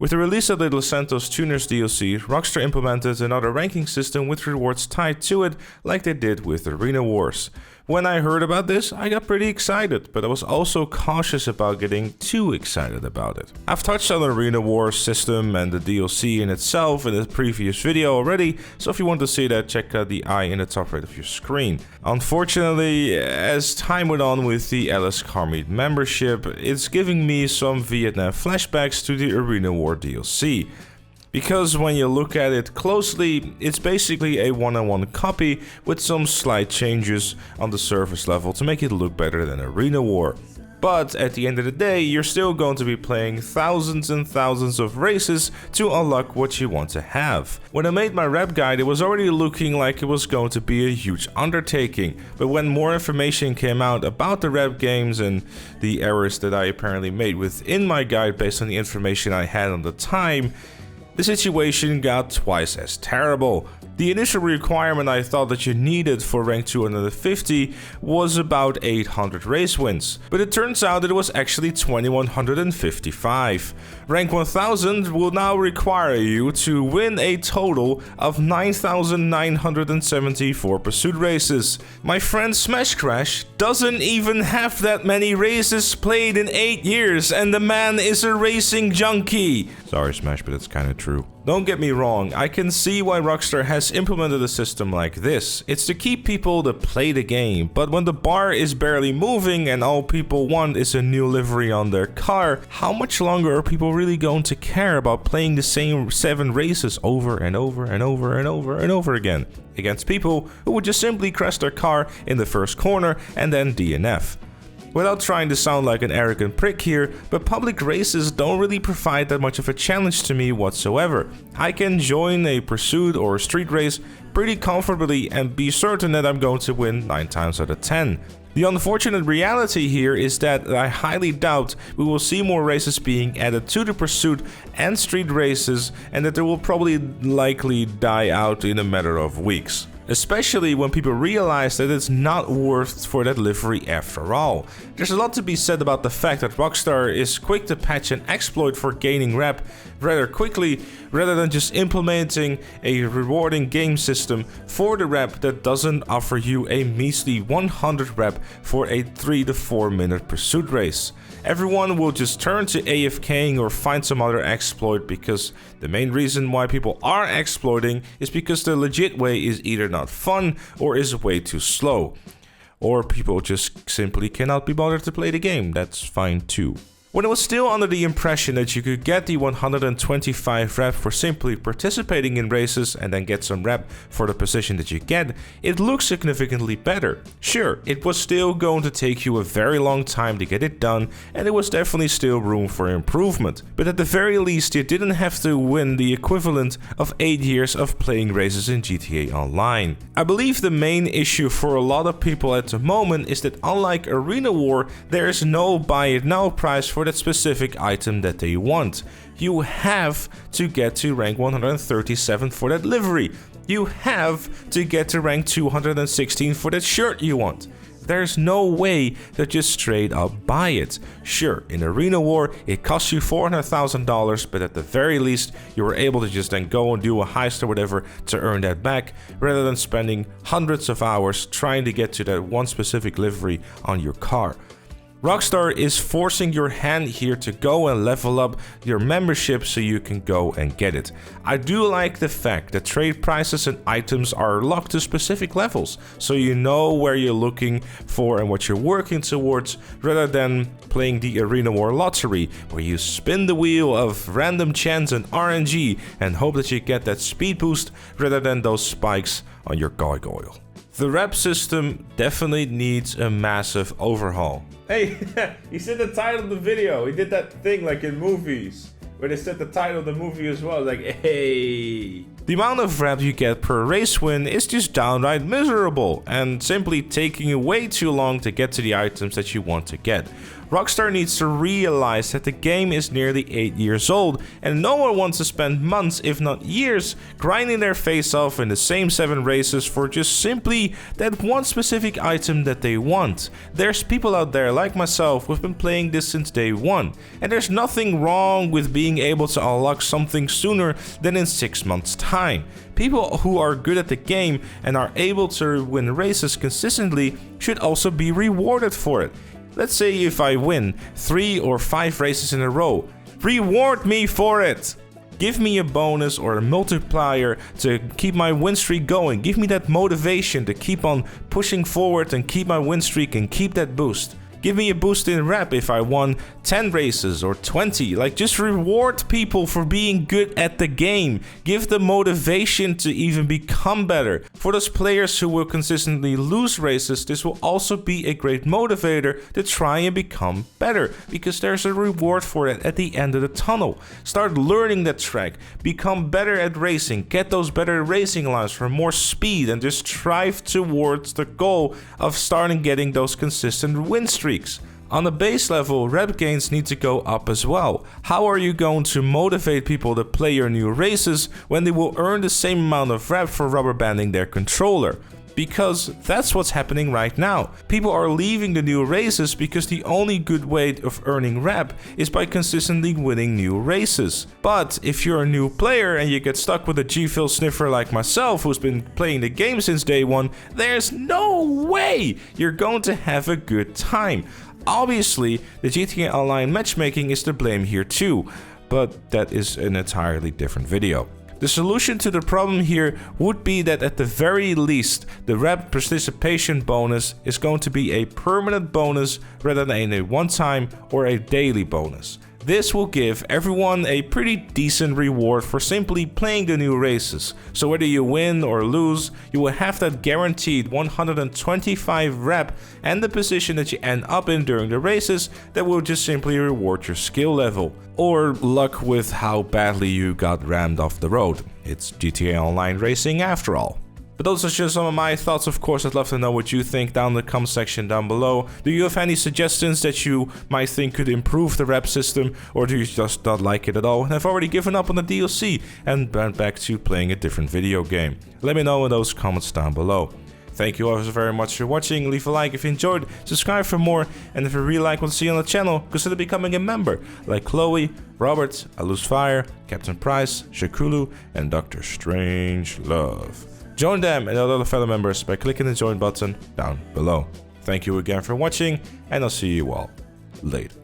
With the release of the Los Santos Tuners DLC, Rockstar implemented another ranking system with rewards tied to it like they did with Arena Wars. When I heard about this, I got pretty excited, but I was also cautious about getting too excited about it. I've touched on the Arena Wars system and the DLC in itself in a previous video already, so if you want to see that, check out the eye in the top right of your screen. Unfortunately, as time went on with the Alice Carmide membership, it's giving me some Vietnam flashbacks to the Arena War DLC. Because when you look at it closely, it's basically a one-on-one copy with some slight changes on the surface level to make it look better than Arena War. But at the end of the day, you're still going to be playing thousands and thousands of races to unlock what you want to have. When I made my rep guide, it was already looking like it was going to be a huge undertaking, but when more information came out about the rep games and the errors that I apparently made within my guide based on the information I had on the time, the situation got twice as terrible. The initial requirement I thought that you needed for rank 250 was about 800 race wins, but it turns out that it was actually 2155. Rank 1000 will now require you to win a total of 9974 pursuit races. My friend Smash Crash doesn't even have that many races played in 8 years, and the man is a racing junkie. Sorry Smash, but it's kinda true. Don't get me wrong, I can see why Rockstar has implemented a system like this. It's to keep people to play the game, but when the bar is barely moving and all people want is a new livery on their car, how much longer are people really going to care about playing the same 7 races over and over and over and over and over again against people who would just simply crash their car in the first corner and then DNF? Without trying to sound like an arrogant prick here, but public races don't really provide that much of a challenge to me whatsoever. I can join a pursuit or a street race pretty comfortably and be certain that I'm going to win 9 times out of 10. The unfortunate reality here is that I highly doubt we will see more races being added to the pursuit and street races, and that they will probably likely die out in a matter of weeks. Especially when people realize that it's not worth for that livery after all. There's a lot to be said about the fact that Rockstar is quick to patch an exploit for gaining rep rather quickly, rather than just implementing a rewarding game system for the rep that doesn't offer you a measly 100 rep for a 3 to 4 minute pursuit race. Everyone will just turn to AFKing or find some other exploit, because the main reason why people are exploiting is because the legit way is either not fun or is way too slow. Or people just simply cannot be bothered to play the game. That's fine too. When I was still under the impression that you could get the 125 rep for simply participating in races and then get some rep for the position that you get, it looks significantly better. Sure, it was still going to take you a very long time to get it done, and there was definitely still room for improvement. But at the very least, you didn't have to win the equivalent of 8 years of playing races in GTA Online. I believe the main issue for a lot of people at the moment is that unlike Arena War, there is no buy it now price for that specific item that they want. You have to get to rank 137 for that livery. You have to get to rank 216 for that shirt you want. There's no way to just straight up buy it. Sure, in Arena War it costs you $400,000, but at the very least you were able to just then go and do a heist or whatever to earn that back, rather than spending hundreds of hours trying to get to that one specific livery on your car. Rockstar is forcing your hand here to go and level up your membership so you can go and get it. I do like the fact that trade prices and items are locked to specific levels, so you know where you're looking for and what you're working towards, rather than playing the Arena War lottery, where you spin the wheel of random chance and RNG and hope that you get that speed boost rather than those spikes on your gargoyle. The rep system definitely needs a massive overhaul. Hey, he said the title of the video. He did that thing like in movies, where they said the title of the movie as well. Like, hey. The amount of rep you get per race win is just downright miserable, and simply taking way too long to get to the items that you want to get. Rockstar needs to realize that the game is nearly 8 years old, and no one wants to spend months, if not years, grinding their face off in the same 7 races for just simply that one specific item that they want. There's people out there like myself who've been playing this since day one, and there's nothing wrong with being able to unlock something sooner than in 6 months' time. People who are good at the game and are able to win races consistently should also be rewarded for it. Let's say if I win 3 or 5 races in a row, reward me for it! Give me a bonus or a multiplier to keep my win streak going. Give me that motivation to keep on pushing forward and keep my win streak and keep that boost. Give me a boost in rep if I won 10 races or 20. Like, just reward people for being good at the game. Give them motivation to even become better. For those players who will consistently lose races, this will also be a great motivator to try and become better, because there's a reward for it at the end of the tunnel. Start learning that track, become better at racing, get those better racing lines for more speed, and just strive towards the goal of starting getting those consistent win streaks. On the base level, rep gains need to go up as well. How are you going to motivate people to play your new races when they will earn the same amount of rep for rubber banding their controller? Because that's what's happening right now. People are leaving the new races because the only good way of earning rep is by consistently winning new races. But if you're a new player and you get stuck with a G-Fill sniffer like myself, who's been playing the game since day one, there's no way you're going to have a good time. Obviously, the GTA Online matchmaking is to blame here too, but that is an entirely different video. The solution to the problem here would be that at the very least, the rep participation bonus is going to be a permanent bonus rather than a one-time or a daily bonus. This will give everyone a pretty decent reward for simply playing the new races. So whether you win or lose, you will have that guaranteed 125 rep and the position that you end up in during the races that will just simply reward your skill level. Or luck with how badly you got rammed off the road. It's GTA Online racing after all. But those are just some of my thoughts. Of course, I'd love to know what you think down in the comment section down below. Do you have any suggestions that you might think could improve the rep system, or do you just not like it at all and have already given up on the DLC and went back to playing a different video game? Let me know in those comments down below. Thank you all very much for watching. Leave a like if you enjoyed, subscribe for more, and if you really like what you see on the channel, consider becoming a member like Chloe, Robert, Alusfire, Captain Price, Shakulu, and Dr. Strangelove. Join them and other fellow members by clicking the join button down below. Thank you again for watching, and I'll see you all later.